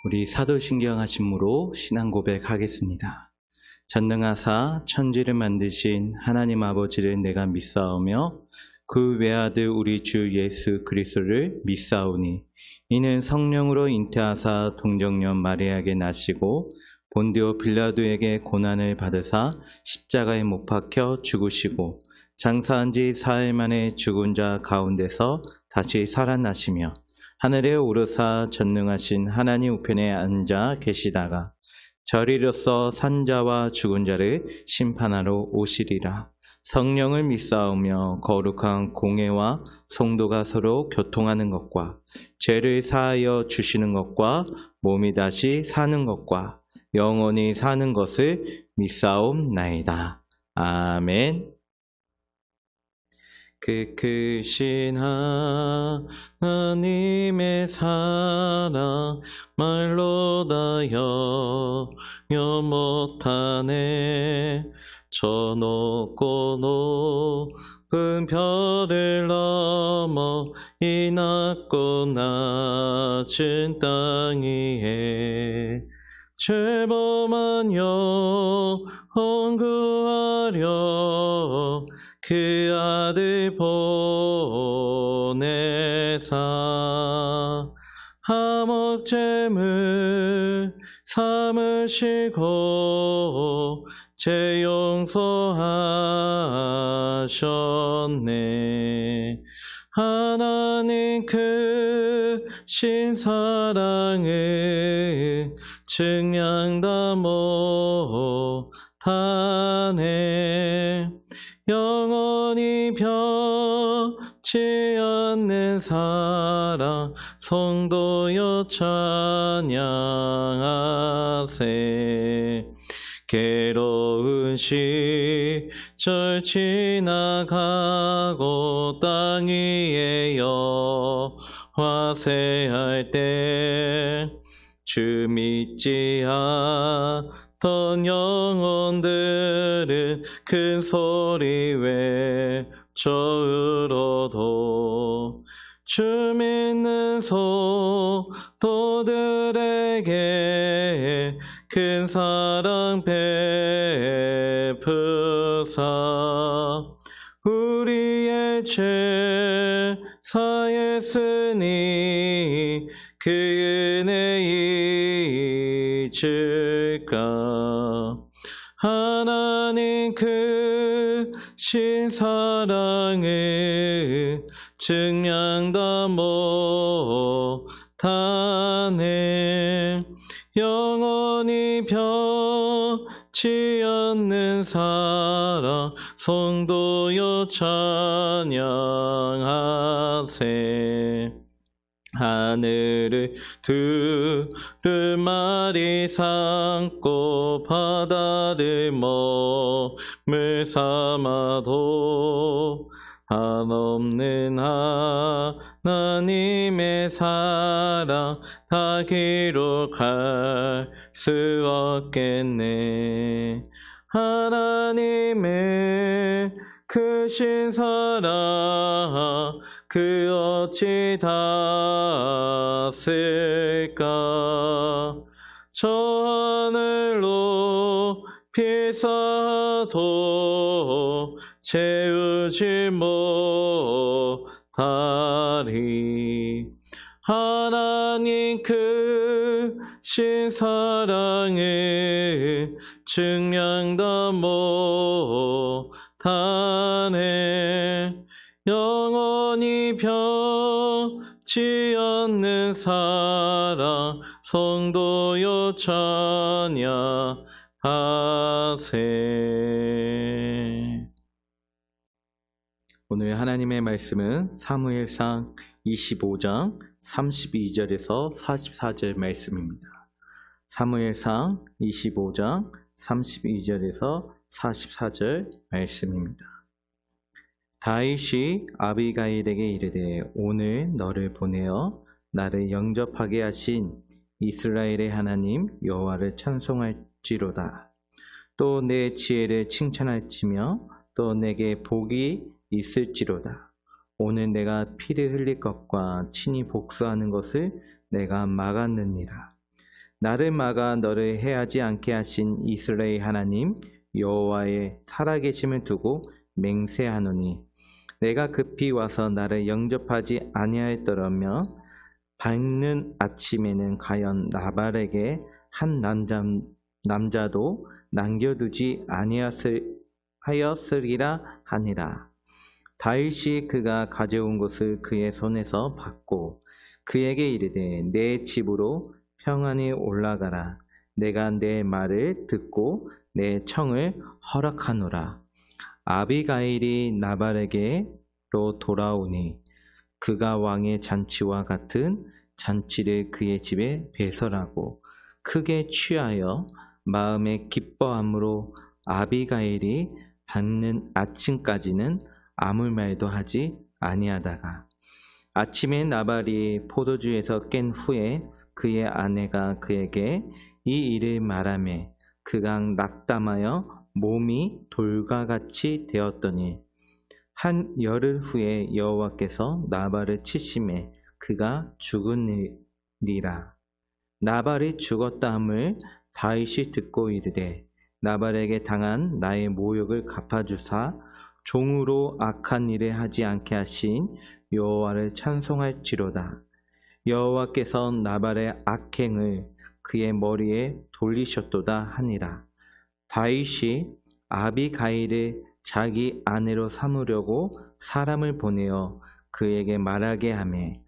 우리 사도신경 하심으로 신앙 고백하겠습니다. 전능하사 천지를 만드신 하나님 아버지를 내가 믿사오며 그 외아들 우리 주 예수 그리스도를 믿사오니 이는 성령으로 잉태하사 동정녀 마리아에게 나시고 본디오 빌라도에게 고난을 받으사 십자가에 못 박혀 죽으시고 장사한 지 사흘 만에 죽은 자 가운데서 다시 살아나시며 하늘에 오르사 전능하신 하나님 우편에 앉아 계시다가 저리로서 산자와 죽은 자를 심판하러 오시리라. 성령을 믿사오며 거룩한 공회와 성도가 서로 교통하는 것과 죄를 사하여 주시는 것과 몸이 다시 사는 것과 영원히 사는 것을 믿사옵나이다. 아멘. 그 크신 하나님의 사랑 말로 다여 못하네. 저 높고 높은 별을 넘어 이 낮고 낮은 땅 위에 죄범한 영혼 구하려 그 아들 보내사 화목제물 삼으시고 죄 용서하셨네. 하나님 크신 사랑을 증량 다 못하네. 영원히 변치 않는 사랑 성도여 찬양하세. 괴로운 시절 지나가고 땅 위에 여호와 세할 때 주 믿지 않던 영혼들은 큰 소리 외쳐 울어도 주 믿는 소도들에게 큰 사랑 베푸사 우리의 죄 사했으니 그 은혜 잊을까. 하나님 크신 사랑을 증량 다 못하네. 영원히 변치 않는 사랑 성도여 찬양하세. 하늘을 두루마리 삼고 바다를 머물 삼아도 한없는 하나님의 사랑 다 기록할 수 없겠네. 하나님의 크신 사랑 그 어찌 닿았을까. 저 하늘로 피사도 채우지 못하리. 하나님 크신 사랑을 증량 다 못하네. 영원히 변치 않는 사랑 성도여 찬양하세. 오늘 하나님의 말씀은 사무엘상 25장 32절에서 44절 말씀입니다. 사무엘상 25장 32절에서 44절 말씀입니다. 다윗이 아비가일에게 이르되 오늘 너를 보내어 나를 영접하게 하신 이스라엘의 하나님 여호와를 찬송할지로다. 또 내 지혜를 칭찬할지며 또 내게 복이 있을지로다. 오늘 내가 피를 흘릴 것과 친히 복수하는 것을 내가 막았느니라. 나를 막아 너를 해하지 않게 하신 이스라엘 하나님 여호와의 살아계심을 두고 맹세하노니 내가 급히 와서 나를 영접하지 아니하였더라면 밝는 아침에는 과연 나발에게 한 남자도 남겨두지 아니하였으리라 하니라. 다윗이 그가 가져온 것을 그의 손에서 받고 그에게 이르되 내 집으로 평안히 올라가라. 내가 내 말을 듣고 내 청을 허락하노라. 아비가일이 나발에게로 돌아오니 그가 왕의 잔치와 같은 잔치를 그의 집에 배설하고 크게 취하여 마음에 기뻐함으로 아비가일이 밝는 아침까지는 아무 말도 하지 아니하다가 아침에 나발이 포도주에서 깬 후에 그의 아내가 그에게 이 일을 말하매 그가 낙담하여 몸이 돌과 같이 되었더니 한 열흘 후에 여호와께서 나발을 치심에 그가 죽으니라. 나발이 죽었다 함을 다윗이 듣고 이르되 나발에게 당한 나의 모욕을 갚아주사 종으로 악한 일을 하지 않게 하신 여호와를 찬송할지로다. 여호와께서 나발의 악행을 그의 머리에 돌리셨도다 하니라. 다윗이 아비가일을 자기 아내로 삼으려고 사람을 보내어 그에게 말하게 하매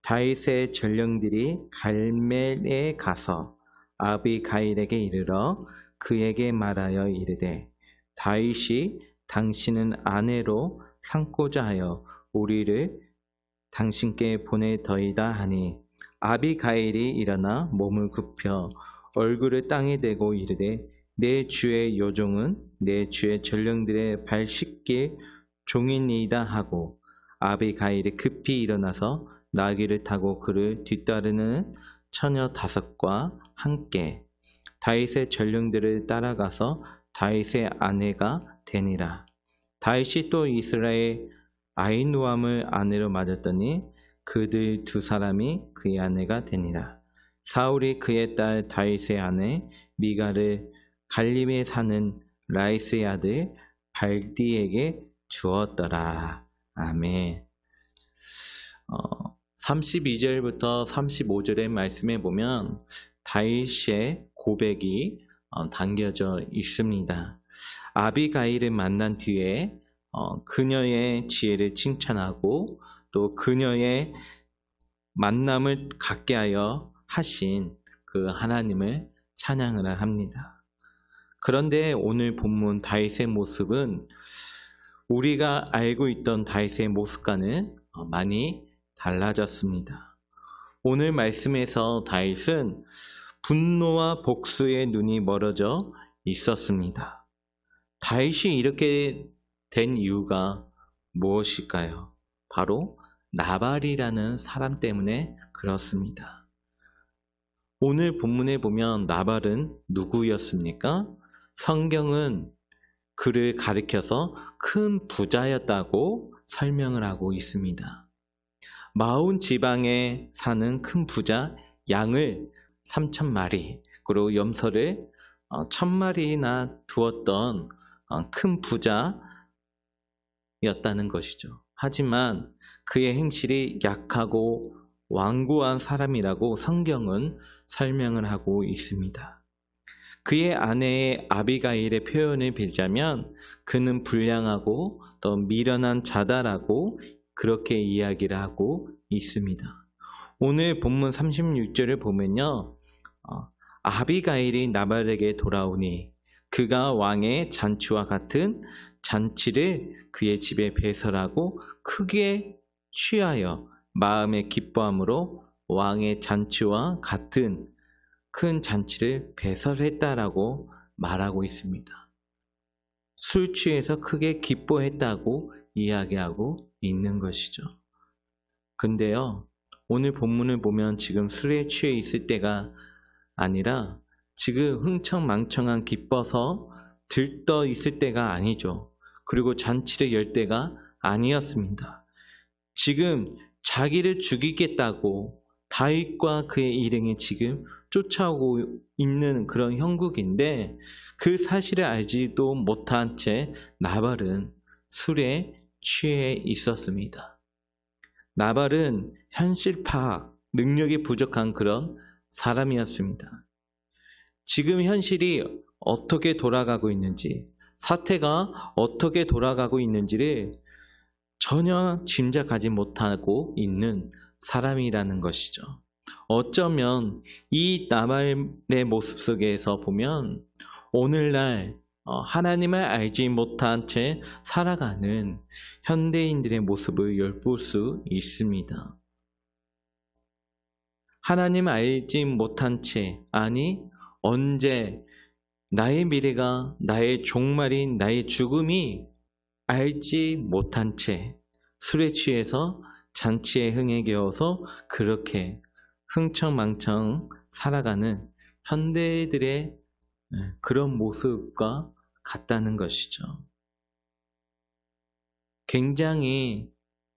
다윗의 전령들이 갈멜에 가서 아비가일에게 이르러 그에게 말하여 이르되 다윗이 당신은 아내로 삼고자 하여 우리를 당신께 보내더이다 하니 아비가일이 일어나 몸을 굽혀 얼굴을 땅에 대고 이르되 내 주의 요종은 내 주의 전령들의 발 씻길 종이니이다 하고 아비가일이 급히 일어나서 나귀를 타고 그를 뒤따르는 처녀 5과 함께 다윗의 전령들을 따라가서 다윗의 아내가 되니라. 다윗이 또 이스라엘 아히노암을 아내로 맞았더니 그들 2사람이 그의 아내가 되니라. 사울이 그의 딸 다윗의 아내 미가를 갈림에 사는 라이스의 아들 발디에게 주었더라. 아멘. 32절부터 35절의 말씀에 보면 다윗의 고백이 담겨져 있습니다. 아비가일을 만난 뒤에 그녀의 지혜를 칭찬하고 또 그녀의 만남을 갖게 하여 하신 그 하나님을 찬양을 합니다. 그런데 오늘 본문 다윗의 모습은 우리가 알고 있던 다윗의 모습과는 많이 달라졌습니다. 오늘 말씀에서 다윗은 분노와 복수의 눈이 멀어져 있었습니다. 다윗이 이렇게 된 이유가 무엇일까요? 바로 나발이라는 사람 때문에 그렇습니다. 오늘 본문에 보면 나발은 누구였습니까? 성경은 그를 가리켜서 큰 부자였다고 설명을 하고 있습니다. 마온 지방에 사는 큰 부자 양을 3,000마리 그리고 염소를 1,000마리나 두었던 큰 부자였다는 것이죠. 하지만 그의 행실이 약하고 완고한 사람이라고 성경은 설명을 하고 있습니다. 그의 아내의 아비가일의 표현을 빌자면 그는 불량하고 또 미련한 자다라고 그렇게 이야기를 하고 있습니다. 오늘 본문 36절을 보면요. 아비가일이 나발에게 돌아오니 그가 왕의 잔치와 같은 잔치를 그의 집에 배설하고 크게 취하여 마음의 기뻐함으로 왕의 잔치와 같은 큰 잔치를 배설했다라고 말하고 있습니다. 술 취해서 크게 기뻐했다고 이야기하고 있는 것이죠. 근데요, 오늘 본문을 보면 지금 술에 취해 있을 때가 아니라 지금 흥청망청한 기뻐서 들떠 있을 때가 아니죠. 그리고 잔치를 열 때가 아니었습니다. 지금 자기를 죽이겠다고 다윗과 그의 일행이 지금 쫓아오고 있는 그런 형국인데 그 사실을 알지도 못한 채 나발은 술에 취해 있었습니다. 나발은 현실 파악 능력이 부족한 그런 사람이었습니다. 지금 현실이 어떻게 돌아가고 있는지, 사태가 어떻게 돌아가고 있는지를 전혀 짐작하지 못하고 있는 사람이라는 것이죠. 어쩌면 이 나발의 모습 속에서 보면 오늘날 하나님을 알지 못한 채 살아가는 현대인들의 모습을 엿볼 수 있습니다. 하나님을 알지 못한 채, 아니 언제 나의 미래가, 나의 종말인 나의 죽음이 알지 못한 채 술에 취해서 잔치에 흥에 겨워서 그렇게 흥청망청 살아가는 현대들의 그런 모습과 같다는 것이죠. 굉장히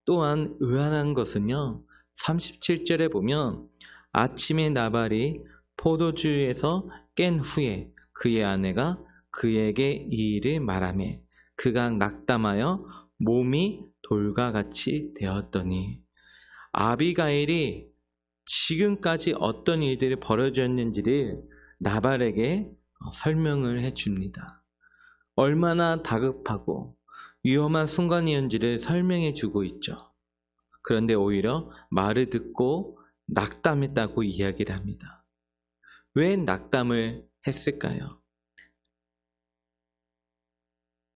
또한 의아한 것은요, 37절에 보면 아침에 나발이 포도주에서 깬 후에 그의 아내가 그에게 이 일을 말하매 그가 낙담하여 몸이 돌과 같이 되었더니, 아비가일이 지금까지 어떤 일들이 벌어졌는지를 나발에게 설명을 해줍니다. 얼마나 다급하고 위험한 순간이었는지를 설명해 주고 있죠. 그런데 오히려 말을 듣고 낙담했다고 이야기를 합니다. 왜 낙담을 했을까요?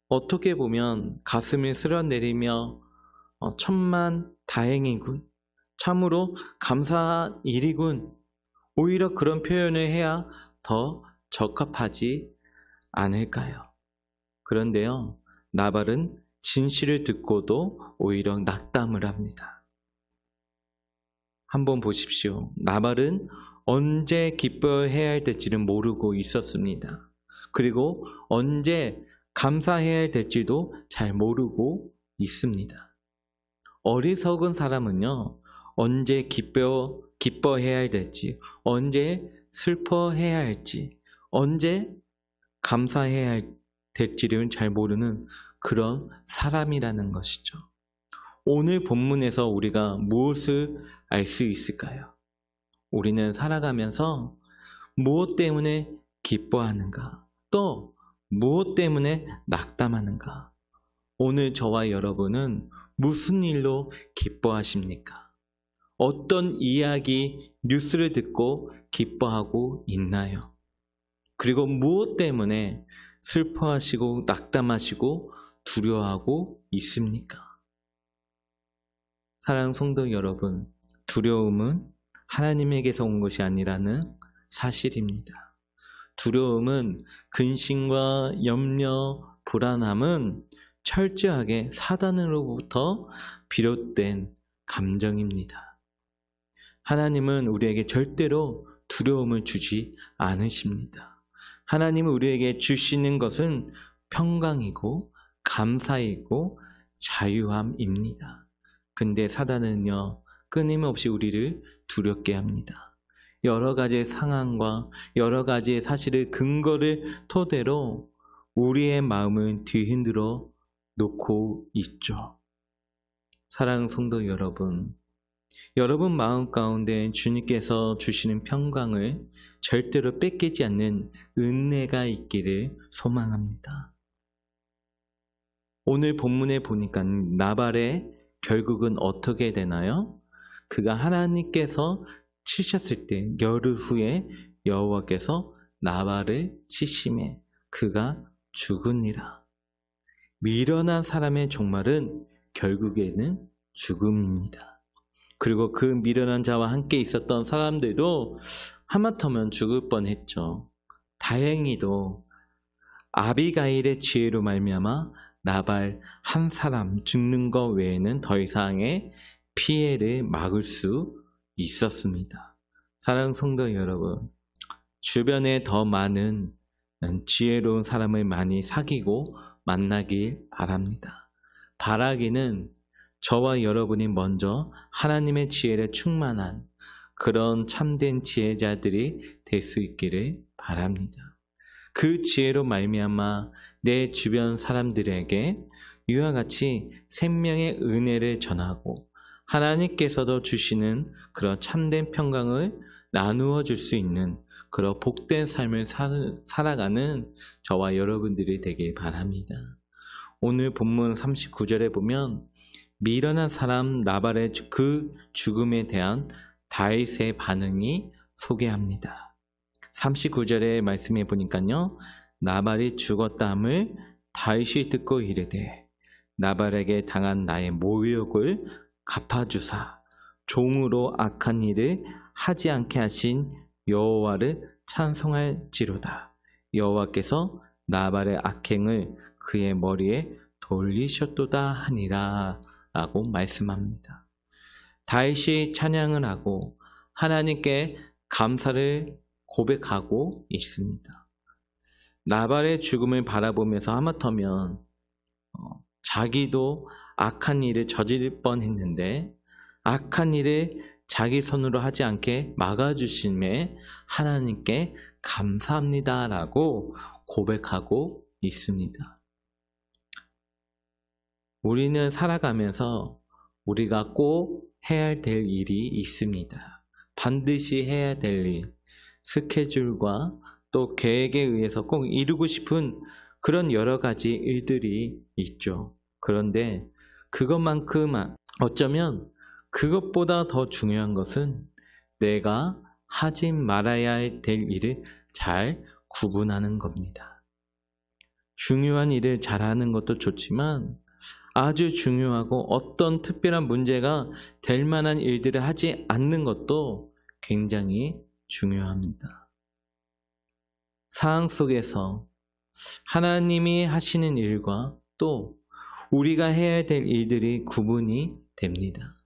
어떻게 보면 가슴을 쓸어내리며 천만 다행이군, 참으로 감사한 일이군, 오히려 그런 표현을 해야 더 적합하지 않을까요? 그런데요, 나발은 진실을 듣고도 오히려 낙담을 합니다. 한번 보십시오. 나발은 언제 기뻐해야 될지는 모르고 있었습니다. 그리고 언제 감사해야 될지도 잘 모르고 있습니다. 어리석은 사람은요, 언제 기뻐해야 될지, 언제 슬퍼해야 할지, 언제 감사해야 될지를 잘 모르는 그런 사람이라는 것이죠. 오늘 본문에서 우리가 무엇을 알 수 있을까요? 우리는 살아가면서 무엇 때문에 기뻐하는가, 또 무엇 때문에 낙담하는가? 오늘 저와 여러분은 무슨 일로 기뻐하십니까? 어떤 이야기, 뉴스를 듣고 기뻐하고 있나요? 그리고 무엇 때문에 슬퍼하시고 낙담하시고 두려워하고 있습니까? 사랑하는 성도 여러분, 두려움은 하나님에게서 온 것이 아니라는 사실입니다. 두려움은 근심과 염려, 불안함은 철저하게 사단으로부터 비롯된 감정입니다. 하나님은 우리에게 절대로 두려움을 주지 않으십니다. 하나님은 우리에게 주시는 것은 평강이고 감사이고 자유함입니다. 근데 사단은요, 끊임없이 우리를 두렵게 합니다. 여러 가지의 상황과 여러 가지의 사실의 근거를 토대로 우리의 마음을 뒤흔들어 놓고 있죠. 사랑하는 성도 여러분, 여러분 마음 가운데 주님께서 주시는 평강을 절대로 뺏기지 않는 은혜가 있기를 소망합니다. 오늘 본문에 보니까 나발의 결국은 어떻게 되나요? 그가 하나님께서 치셨을 때 열흘 후에 여호와께서 나발을 치심에 그가 죽으니라. 미련한 사람의 종말은 결국에는 죽음입니다. 그리고 그 미련한 자와 함께 있었던 사람들도 하마터면 죽을 뻔했죠. 다행히도 아비가일의 지혜로 말미암아 나발 한 사람 죽는 것 외에는 더 이상의 피해를 막을 수 있었습니다. 사랑하는 성도 여러분, 주변에 더 많은 지혜로운 사람을 많이 사귀고 만나길 바랍니다. 바라기는 저와 여러분이 먼저 하나님의 지혜를 충만한 그런 참된 지혜자들이 될 수 있기를 바랍니다. 그 지혜로 말미암아 내 주변 사람들에게 이와 같이 생명의 은혜를 전하고 하나님께서도 주시는 그런 참된 평강을 나누어 줄 수 있는 그런 복된 삶을 살아가는 저와 여러분들이 되길 바랍니다. 오늘 본문 39절에 보면 미련한 사람 나발의 그 죽음에 대한 다윗의 반응이 소개합니다. 39절의 말씀에 보니까요, 나발이 죽었다함을 다윗이 듣고 이르되 나발에게 당한 나의 모욕을 갚아주사 종으로 악한 일을 하지 않게 하신 여호와를 찬송할지로다. 여호와께서 나발의 악행을 그의 머리에 돌리셨도다 하니라 라고 말씀합니다. 다윗이 찬양을 하고 하나님께 감사를 고백하고 있습니다. 나발의 죽음을 바라보면서 하마터면 자기도 악한 일을 저지를 뻔했는데 악한 일을 자기 손으로 하지 않게 막아주심에 하나님께 감사합니다 라고 고백하고 있습니다. 우리는 살아가면서 우리가 꼭 해야 될 일이 있습니다. 반드시 해야 될 일, 스케줄과 또 계획에 의해서 꼭 이루고 싶은 그런 여러 가지 일들이 있죠. 그런데 그것만큼 어쩌면 그것보다 더 중요한 것은 내가 하지 말아야 될 일을 잘 구분하는 겁니다. 중요한 일을 잘하는 것도 좋지만 아주 중요하고 어떤 특별한 문제가 될 만한 일들을 하지 않는 것도 굉장히 중요합니다. 상황 속에서 하나님이 하시는 일과 또 우리가 해야 될 일들이 구분이 됩니다.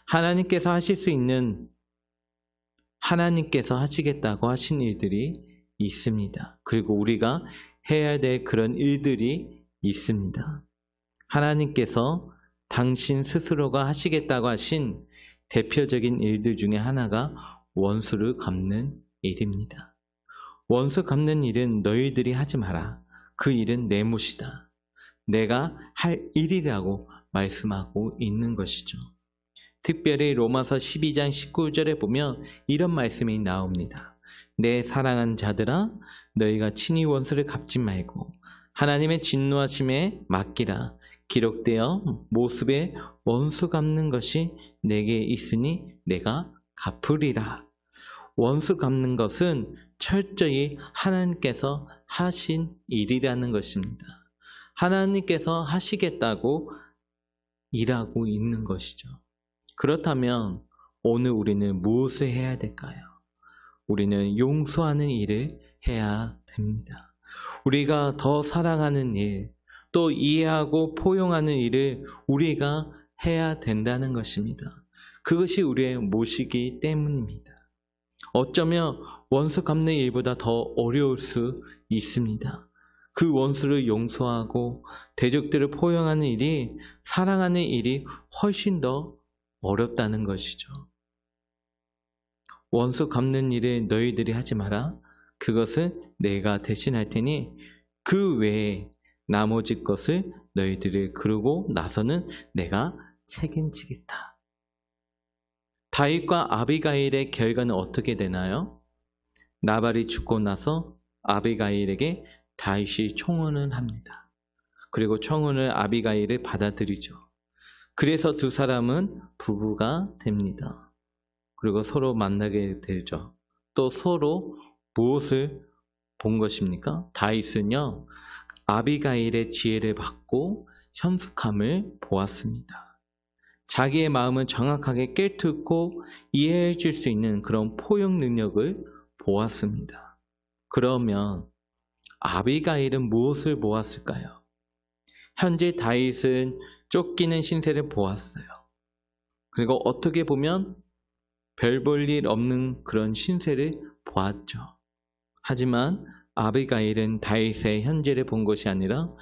하나님께서 하실 수 있는, 하나님께서 하시겠다고 하신 일들이 있습니다. 그리고 우리가 해야 될 그런 일들이 있습니다. 하나님께서 당신 스스로가 하시겠다고 하신 대표적인 일들 중에 하나가 원수를 갚는 일입니다. 원수 갚는 일은 너희들이 하지 마라. 그 일은 내 몫이다. 내가 할 일이라고 말씀하고 있는 것이죠. 특별히 로마서 12장 19절에 보면 이런 말씀이 나옵니다. 내 사랑하는 자들아, 너희가 친히 원수를 갚지 말고 하나님의 진노하심에 맡기라. 기록되어 모습에 원수 갚는 것이 내게 있으니 내가 갚으리라. 원수 갚는 것은 철저히 하나님께서 하신 일이라는 것입니다. 하나님께서 하시겠다고 일하고 있는 것이죠. 그렇다면 오늘 우리는 무엇을 해야 될까요? 우리는 용서하는 일을 해야 됩니다. 우리가 더 사랑하는 일, 또 이해하고 포용하는 일을 우리가 해야 된다는 것입니다. 그것이 우리의 몫이기 때문입니다. 어쩌면 원수 갚는 일보다 더 어려울 수 있습니다. 그 원수를 용서하고 대적들을 포용하는 일이, 사랑하는 일이 훨씬 더 어렵다는 것이죠. 원수 갚는 일을 너희들이 하지 마라. 그것은 내가 대신할 테니 그 외에 나머지 것을 너희들이 그러고 나서는 내가 책임지겠다. 다윗과 아비가일의 결과는 어떻게 되나요? 나발이 죽고 나서 아비가일에게 다윗이 청혼을 합니다. 그리고 청혼을 아비가일을 받아들이죠. 그래서 두 사람은 부부가 됩니다. 그리고 서로 만나게 되죠. 또 서로 무엇을 본 것입니까? 다윗은요, 아비가일의 지혜를 받고 현숙함을 보았습니다. 자기의 마음을 정확하게 꿰뚫고 이해해 줄 수 있는 그런 포용 능력을 보았습니다. 그러면 아비가일은 무엇을 보았을까요? 현재 다윗은 쫓기는 신세를 보았어요. 그리고 어떻게 보면 별 볼 일 없는 그런 신세를 보았죠. 하지만 아비가일은 다윗의 현재를 본 것이 아니라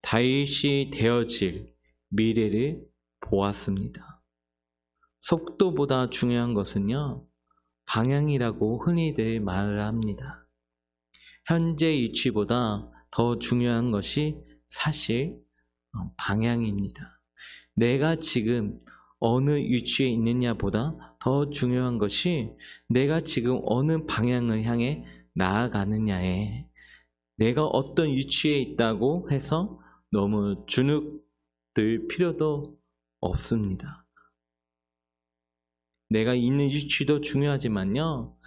다윗이 되어질 미래를 보았습니다. 속도보다 중요한 것은요, 방향이라고 흔히들 말을 합니다. 현재 위치보다 더 중요한 것이 사실 방향입니다. 내가 지금 어느 위치에 있느냐보다 더 중요한 것이 내가 지금 어느 방향을 향해 나아가느냐에, 내가 어떤 위치에 있다고 해서 너무 주눅들 필요도 없습니다. 내가 있는 위치도 중요하지만요,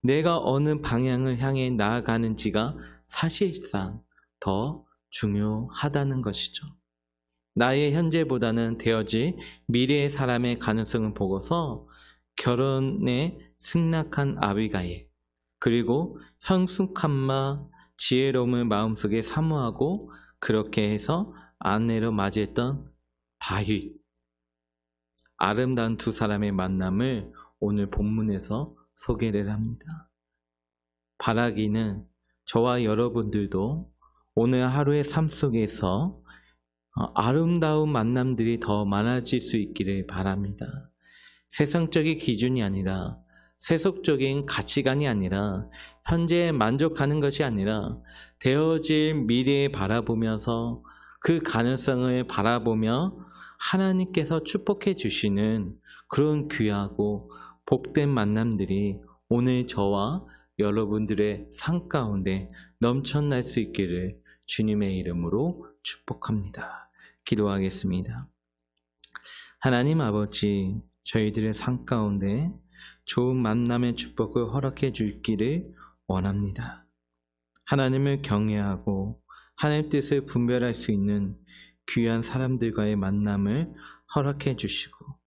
내가 어느 방향을 향해 나아가는지가 사실상 더 중요하다는 것이죠. 나의 현재보다는 되어질 미래의 사람의 가능성을 보고서 결혼에 승낙한 아비가일, 그리고 형숙함과 지혜로움을 마음속에 사모하고 그렇게 해서 아내로 맞이했던 다윗, 아름다운 두 사람의 만남을 오늘 본문에서 소개를 합니다. 바라기는 저와 여러분들도 오늘 하루의 삶 속에서 아름다운 만남들이 더 많아질 수 있기를 바랍니다. 세상적인 기준이 아니라, 세속적인 가치관이 아니라, 현재에 만족하는 것이 아니라 되어질 미래에 바라보면서 그 가능성을 바라보며 하나님께서 축복해 주시는 그런 귀하고 복된 만남들이 오늘 저와 여러분들의 삶 가운데 넘쳐날 수 있기를 주님의 이름으로 축복합니다. 기도하겠습니다. 하나님 아버지, 저희들의 삶 가운데 좋은 만남의 축복을 허락해 주기를 원합니다. 하나님을 경외하고 하나님 뜻을 분별할 수 있는 귀한 사람들과의 만남을 허락해 주시고,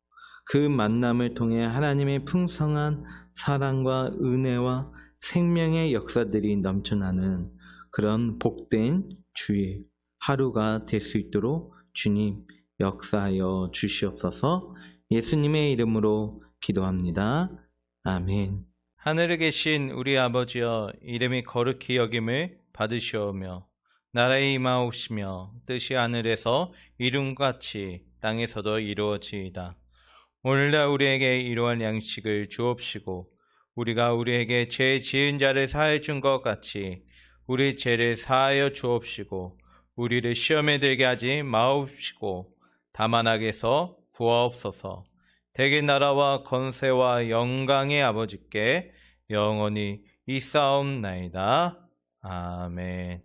그 만남을 통해 하나님의 풍성한 사랑과 은혜와 생명의 역사들이 넘쳐나는 그런 복된 주일 하루가 될 수 있도록 주님 역사하여 주시옵소서. 예수님의 이름으로 기도합니다. 아멘. 하늘에 계신 우리 아버지여, 이름이 거룩히 여김을 받으시오며 나라에 임하옵시며 뜻이 하늘에서 이룬같이 땅에서도 이루어지이다. 오늘날 우리에게 일용할 양식을 주옵시고, 우리가 우리에게 죄 지은 자를 사하여 준 것 같이 우리 죄를 사하여 주옵시고, 우리를 시험에 들게 하지 마옵시고 다만 악에서 구하옵소서. 대개 나라와 권세와 영광의 아버지께 영원히 있사옵나이다. 아멘.